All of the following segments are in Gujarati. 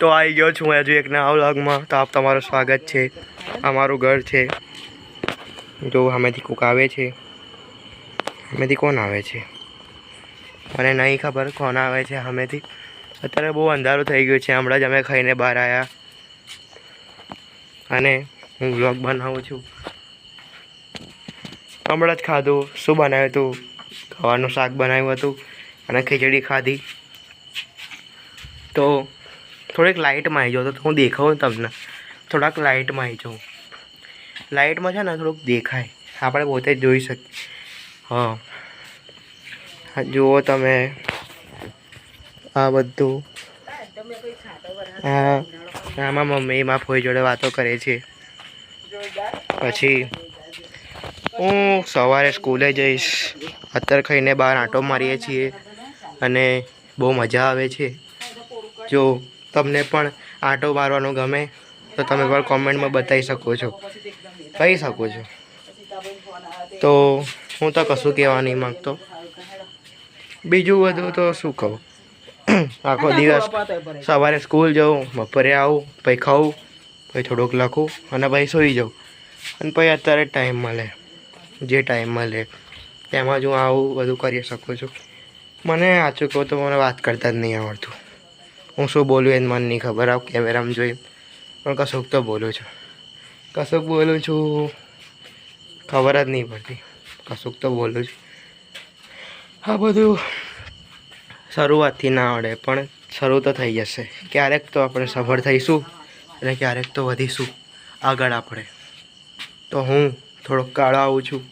તો આવી ગયો છું હજુ એક નવા વ્લોગમાં. તો આપ તમારું સ્વાગત છે. અમારું ઘર છે. જો સામેથી કોક આવે છે. સામેથી કોણ આવે છે મને નહીં ખબર કોણ આવે છે સામેથી. અત્યારે બહુ અંધારું થઈ ગયું છે. હમણાં જ અમે ખાઈને બહાર આવ્યા અને હું વ્લોગ બનાવું છું. હમણાં જ ખાધું. શું બનાવ્યું હતું? ગવારનું શાક બનાવ્યું હતું અને ખીચડી ખાધી. તો થોડીક લાઇટમાં આવી જાઓ તો હું દેખાવું તમને. થોડાક લાઇટમાં આવી જાઉં. લાઇટમાં છે ને થોડુંક દેખાય, આપણે પોતે જ જોઈ શકીએ. હા, જુઓ તમે આ બધું. હા, આમાં મમ્મી માં ફોઈ જોડે વાતો કરે છે. પછી હું સવારે સ્કૂલે જઈશ. અત્યારે ખાઈને બહાર આંટો મારીએ છીએ અને બહુ મજા આવે છે. જો તમને પણ આંટો મારવાનો ગમે તો તમે પણ કોમેન્ટમાં બતાવી શકો છો, કહી શકો છો. તો હું તો કશું કહેવા નહીં માગતો. બીજું બધું તો શું કહું. આખો દિવસ સવારે સ્કૂલ જાઉં, બપોરે આવું, પછી ખાઉં, પછી થોડુંક લખું અને પછી સૂઈ જાઉં. અને પછી અત્યારે ટાઈમ મળે, જે ટાઈમ મળે તેમાં જ હું આવું બધું કરી શકું છું. મને સાચું કહું તો મને વાત કરતા જ નહીં આવડતું. હું શું બોલું એને મને નહીં ખબર. આવું કેમેરામાં જોઈ પણ કશુંક તો બોલું છું. કશુંક બોલું છું, ખબર જ નહીં પડતી. કશુંક તો બોલું છું. આ બધું શરૂઆતથી ના આવડે પણ શરૂ તો થઈ જશે. ક્યારેક તો આપણે સફળ થઈશું અને ક્યારેક તો વધીશું આગળ આપણે. તો હું થોડોક કાળો આવું છું.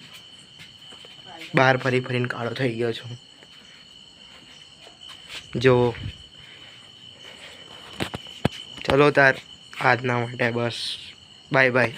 બહાર ફરી ફરીને કાળો થઈ ગયો છું. જો ચલો તાર આજના માટે બસ. Bye bye.